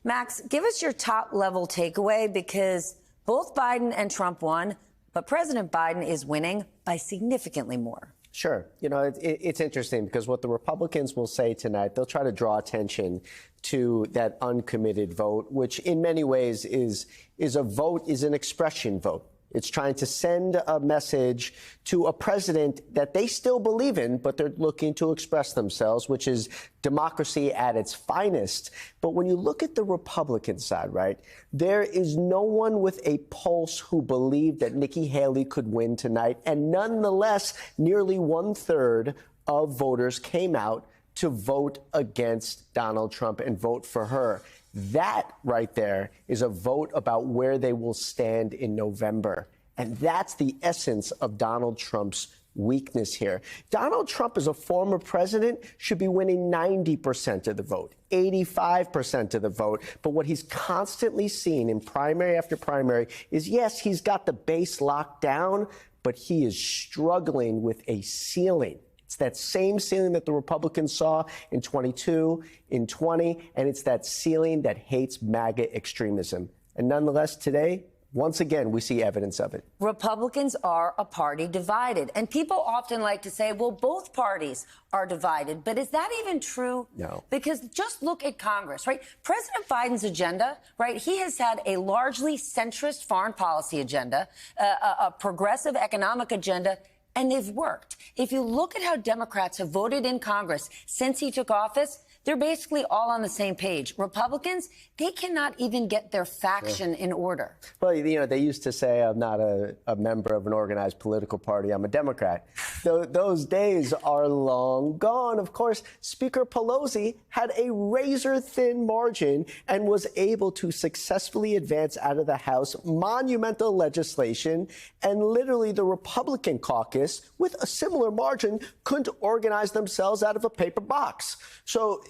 Max, give us your top level takeaway, because both Biden and Trump won, but President Biden is winning by significantly more. Sure. You know, it's interesting because what the Republicans will say tonight, they'll try to draw attention to that uncommitted vote, which in many ways is an expression vote. It's trying to send a message to a president that they still believe in, but they're looking to express themselves, which is democracy at its finest. But when you look at the Republican side, right, there is no one with a pulse who believed that Nikki Haley could win tonight. And nonetheless, nearly 1/3 of voters came out to vote against Donald Trump and vote for her. That right there is a vote about where they will stand in November. And that's the essence of Donald Trump's weakness here. Donald Trump, as a former president, should be winning 90% of the vote, 85% of the vote. But what he's constantly seen in primary after primary is, yes, he's got the base locked down, but he is struggling with a ceiling. It's that same ceiling that the Republicans saw in 22, in 20, and it's that ceiling that hates MAGA extremism. And nonetheless, today, once again, we see evidence of it. Republicans are a party divided. And people often like to say, well, both parties are divided. But is that even true? No. Because just look at Congress, right? President Biden's agenda, right? He has had a largely centrist foreign policy agenda, a progressive economic agenda, and they've worked. If you look at how Democrats have voted in Congress since he took office, they're basically all on the same page. Republicans, they cannot even get their faction in order. Well, you know, they used to say, I'm not a member of an organized political party, I'm a Democrat. Those days are long gone. Of course, Speaker Pelosi had a razor-thin margin and was able to successfully advance out of the House monumental legislation, and literally the Republican caucus, with a similar margin, couldn't organize themselves out of a paper box. So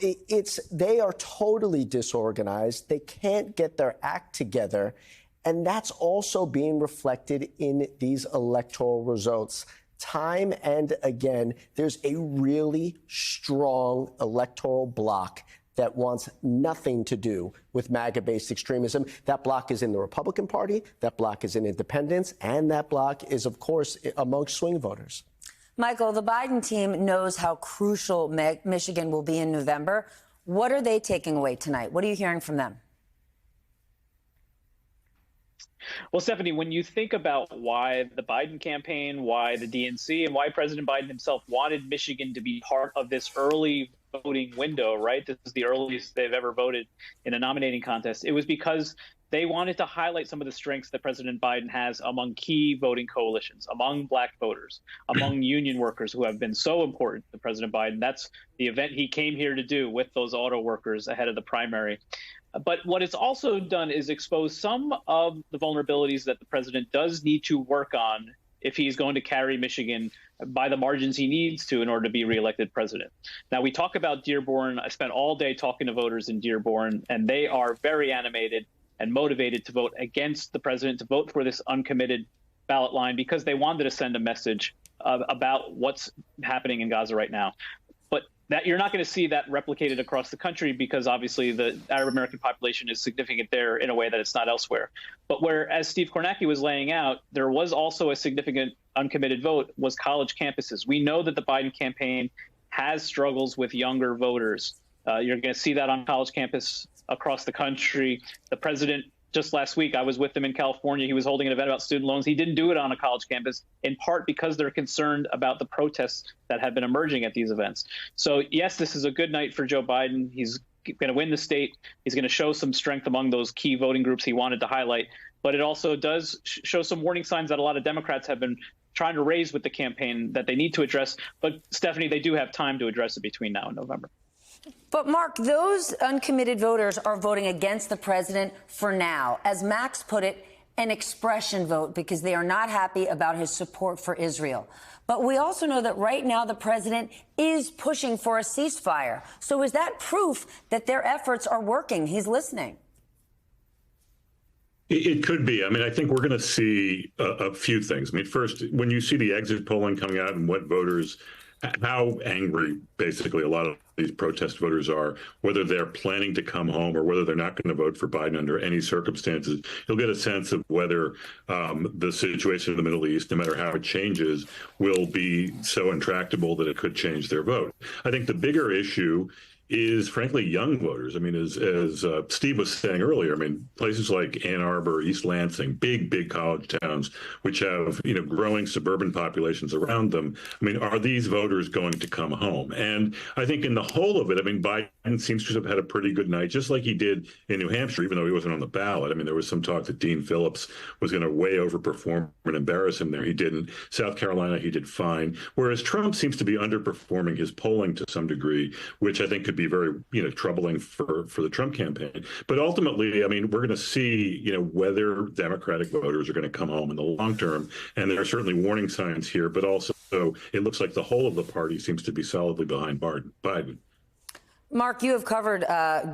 they are totally disorganized. They can't get their act together. And that's also being reflected in these electoral results. Time and again, there's a really strong electoral bloc that wants nothing to do with MAGA-based extremism. That bloc is in the Republican Party, that bloc is in independents, and that bloc is, of course, among swing voters. Michael, the Biden team knows how crucial Michigan will be in November. What are they taking away tonight? What are you hearing from them? Well, Stephanie, when you think about why the Biden campaign, why the DNC, and why President Biden himself wanted Michigan to be part of this early voting window, right? This is the earliest they've ever voted in a nominating contest. It was because they wanted to highlight some of the strengths that President Biden has among key voting coalitions, among Black voters, among union workers who have been so important to President Biden. That's the event he came here to do with those auto workers ahead of the primary. But what it's also done is expose some of the vulnerabilities that the president does need to work on if he's going to carry Michigan by the margins he needs to in order to be reelected president. Now, we talk about Dearborn. I spent all day talking to voters in Dearborn, and they are very animated and motivated to vote against the president, to vote for this uncommitted ballot line, because they wanted to send a message about what's happening in Gaza right now. But that you're not going to see that replicated across the country, because obviously the Arab American population is significant there in a way that it's not elsewhere. But where, as Steve Kornacki was laying out, there was also a significant uncommitted vote was college campuses. We know that the Biden campaign has struggles with younger voters. You're going to see that on college campus across the country. The president, just last week, I was with him in California. He was holding an event about student loans. He didn't do it on a college campus, in part because they're concerned about the protests that have been emerging at these events. So, yes, this is a good night for Joe Biden. He's going to win the state. He's going to show some strength among those key voting groups he wanted to highlight. But it also does show some warning signs that a lot of Democrats have been trying to raise with the campaign that they need to address. But, Stephanie, they do have time to address it between now and November. But, Mark, those uncommitted voters are voting against the president for now. As Max put it, an expression vote, because they are not happy about his support for Israel. But we also know that right now the president is pushing for a ceasefire. So is that proof that their efforts are working? He's listening. It could be. I mean, I think we're going to see a few things. I mean, first, when you see the exit polling coming out and what voters how angry basically a lot of these protest voters are, whether they're planning to come home or whether they're not going to vote for Biden under any circumstances. You'll get a sense of whether the situation in the Middle East, no matter how it changes, will be so intractable that it could change their vote. I think the bigger issue is, frankly, young voters. I mean, as Steve was saying earlier, I mean, places like Ann Arbor, East Lansing, big college towns, which have, growing suburban populations around them. I mean, are these voters going to come home? And I think in the whole of it, I mean, Biden seems to have had a pretty good night, just like he did in New Hampshire, even though he wasn't on the ballot. I mean, there was some talk that Dean Phillips was going to way overperform and embarrass him there. He didn't. South Carolina, he did fine. Whereas Trump seems to be underperforming his polling to some degree, which I think could be very, troubling for the Trump campaign. But ultimately, I mean, we're going to see, whether Democratic voters are going to come home in the long term. And there are certainly warning signs here, but also it looks like the whole of the party seems to be solidly behind Biden. Mark, you have covered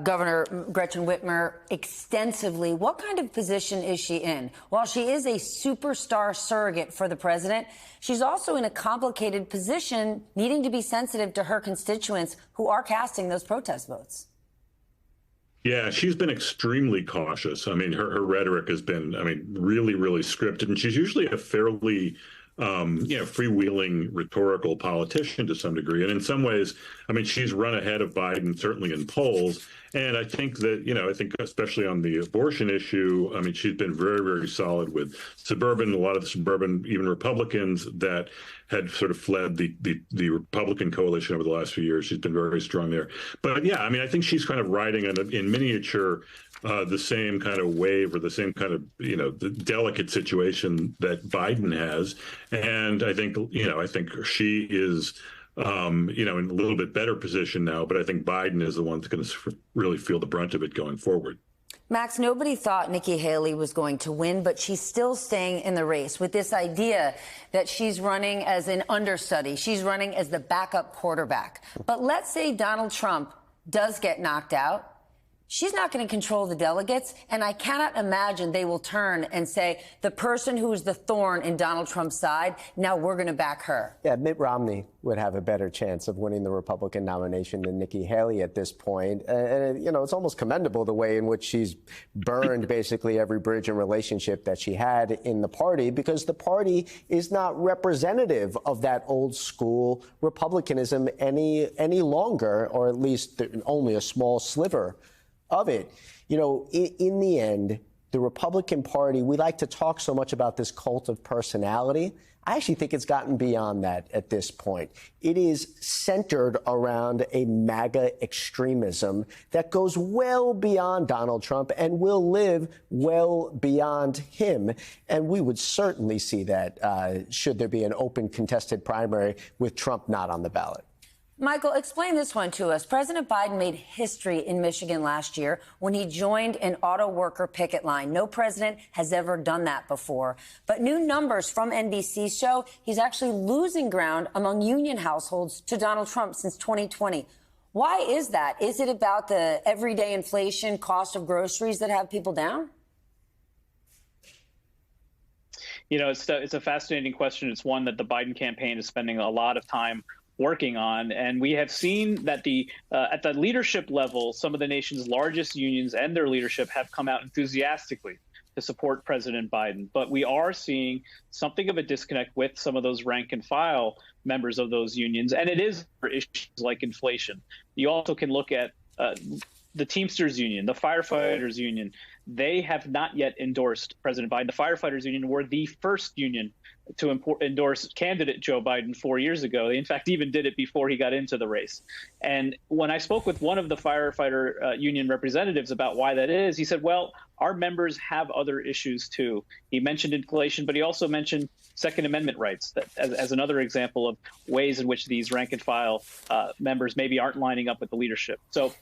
Governor Gretchen Whitmer extensively. What kind of position is she in? While she is a superstar surrogate for the president, she's also in a complicated position, needing to be sensitive to her constituents who are casting those protest votes. Yeah, she's been extremely cautious. I mean, her rhetoric has been, really scripted, and she's usually a fairly freewheeling rhetorical politician to some degree. And in some ways, she's run ahead of Biden, certainly in polls. And I think that, I think especially on the abortion issue, she's been very solid with a lot of the suburban, even Republicans that had sort of fled the Republican coalition over the last few years. She's been very strong there. But yeah, I think she's kind of riding in miniature the same kind of wave or the same kind of, the delicate situation that Biden has. And I think, she is, in a little bit better position now, but I think Biden is the one that's going to really feel the brunt of it going forward. Max, nobody thought Nikki Haley was going to win, but she's still staying in the race with this idea that she's running as an understudy. She's running as the backup quarterback. But let's say Donald Trump does get knocked out. She's not going to control the delegates, and I cannot imagine they will turn and say, the person who is the thorn in Donald Trump's side, now we're going to back her. Yeah, Mitt Romney would have a better chance of winning the Republican nomination than Nikki Haley at this point. And, it's almost commendable the way in which she's burned basically every bridge and relationship that she had in the party, because the party is not representative of that old school Republicanism any longer, or at least only a small sliver of it. In the end, the Republican Party, we like to talk so much about this cult of personality. I actually think it's gotten beyond that at this point. It is centered around a MAGA extremism that goes well beyond Donald Trump and will live well beyond him. And we would certainly see that should there be an open contested primary with Trump not on the ballot. Michael, explain this one to us. President Biden made history in Michigan last year when he joined an auto worker picket line. No president has ever done that before. But new numbers from NBC show he's actually losing ground among union households to Donald Trump since 2020. Why is that? Is it about the everyday inflation, cost of groceries that have people down? It's a fascinating question. It's one that the Biden campaign is spending a lot of time working on. And we have seen that at the leadership level, some of the nation's largest unions and their leadership have come out enthusiastically to support President Biden. But we are seeing something of a disconnect with some of those rank and file members of those unions. And it is for issues like inflation. You also can look at the Teamsters Union, the Firefighters Union. They have not yet endorsed President Biden. The Firefighters Union were the first union to endorse candidate Joe Biden 4 years ago. They, in fact, even did it before he got into the race. And when I spoke with one of the firefighter union representatives about why that is, he said, well, our members have other issues, too. He mentioned inflation, but he also mentioned Second Amendment rights as another example of ways in which these rank and file members maybe aren't lining up with the leadership. So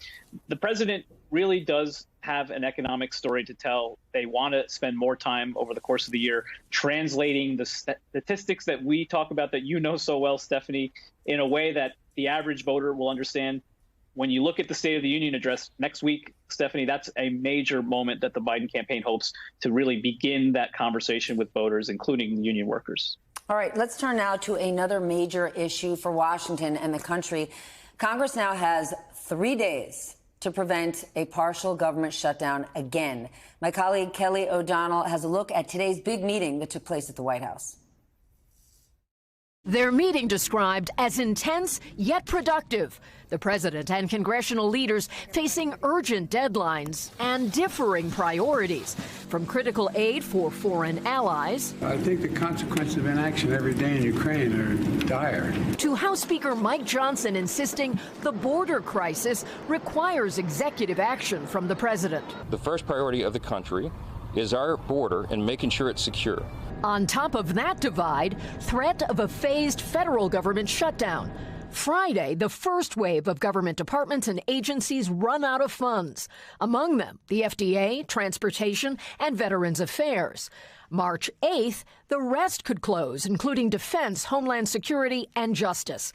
the president really does have an economic story to tell. They want to spend more time over the course of the year translating the statistics that we talk about that you know so well, Stephanie, in a way that the average voter will understand. When you look at the State of the Union address next week, Stephanie, that's a major moment that the Biden campaign hopes to really begin that conversation with voters, including union workers. All right, let's turn now to another major issue for Washington and the country. Congress now has 3 days to prevent a partial government shutdown again. My colleague Kelly O'Donnell has a look at today's big meeting that took place at the White House. Their meeting described as intense yet productive. The president and congressional leaders facing urgent deadlines and differing priorities, from critical aid for foreign allies. I think the consequences of inaction every day in Ukraine are dire. To House Speaker Mike Johnson insisting the border crisis requires executive action from the president. The first priority of the country is our border and making sure it's secure. On top of that divide, threat of a phased federal government shutdown. Friday, the first wave of government departments and agencies run out of funds. Among them, the FDA, Transportation, and Veterans Affairs. March 8th, the rest could close, including Defense, Homeland Security, and Justice.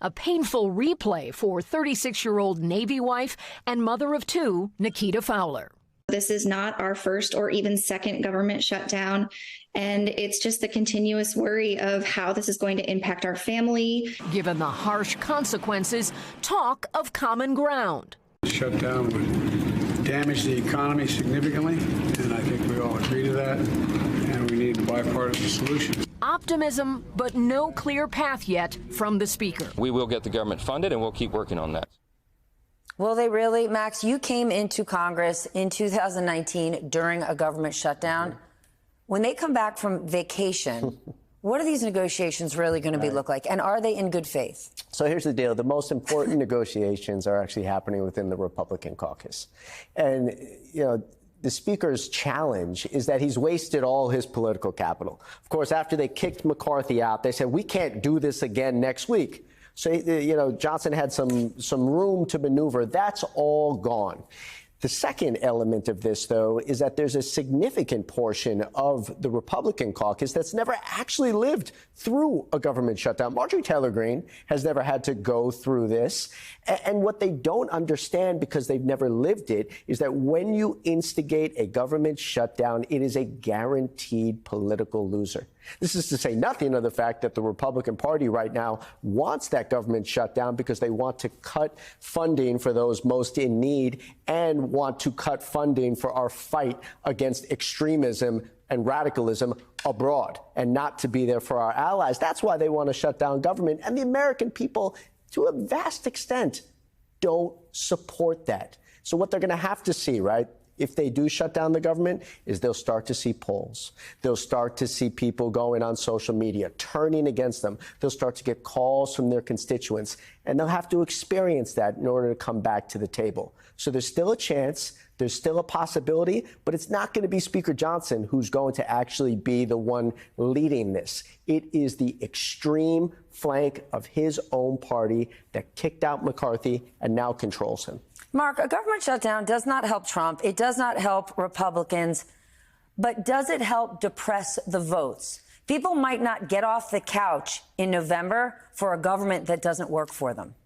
A painful replay for 36-year-old Navy wife and mother of 2, Nikita Fowler. This is not our first or even second government shutdown, and it's just the continuous worry of how this is going to impact our family. Given the harsh consequences, talk of common ground. The shutdown would damage the economy significantly, and I think we all agree to that, and we need a bipartisan solution. Optimism, but no clear path yet from the speaker. We will get the government funded, and we'll keep working on that. Will they really? Max, you came into Congress in 2019 during a government shutdown. When they come back from vacation, what are these negotiations really going to be look like? And are they in good faith? So here's the deal. The most important negotiations are actually happening within the Republican caucus. And, you know, the speaker's challenge is that he's wasted all his political capital. Of course, after they kicked McCarthy out, they said, we can't do this again next week. So, you know, Johnson had some room to maneuver. That's all gone. The second element of this, though, is that there's a significant portion of the Republican caucus that's never actually lived through a government shutdown. Marjorie Taylor Greene has never had to go through this. And what they don't understand, because they've never lived it, is that when you instigate a government shutdown, it is a guaranteed political loser. This is to say nothing of the fact that the Republican Party right now wants that government shutdown because they want to cut funding for those most in need and want to cut funding for our fight against extremism and radicalism abroad and not to be there for our allies. That's why they want to shut down government. And the American people, to a vast extent, don't support that. So what they're going to have to see, right, if they do shut down the government, is they'll start to see polls. They'll start to see people going on social media, turning against them. They'll start to get calls from their constituents, and they'll have to experience that in order to come back to the table. So there's still a chance. There's still a possibility, but it's not going to be Speaker Johnson who's going to actually be the one leading this. It is the extreme flank of his own party that kicked out McCarthy and now controls him. Mark, a government shutdown does not help Trump. It does not help Republicans. But does it help depress the votes? People might not get off the couch in November for a government that doesn't work for them.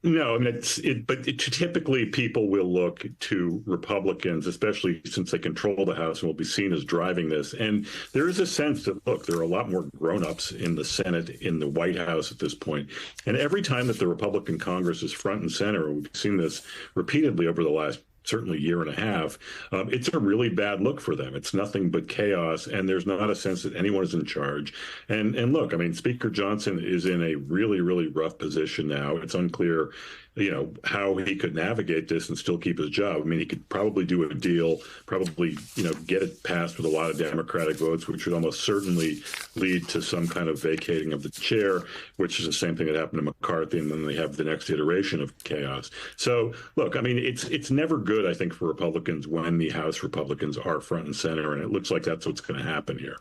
No, I mean, typically people will look to Republicans, especially since they control the House and will be seen as driving this. And there is a sense that, look, there are a lot more grown-ups in the Senate, in the White House at this point. And every time that the Republican Congress is front and center, and we've seen this repeatedly over the last certainly year and a half, it's a really bad look for them. It's nothing but chaos, and there's not a sense that anyone is in charge. And look, I mean, Speaker Johnson is in a really, really rough position now. It's unclear, you know, how he could navigate this and still keep his job. I mean, he could probably do a deal, probably, you know, get it passed with a lot of Democratic votes, which would almost certainly lead to some kind of vacating of the chair, which is the same thing that happened to McCarthy, and then they have the next iteration of chaos. So, look, I mean, it's never good, I think, for Republicans when the House Republicans are front and center, and it looks like that's what's going to happen here.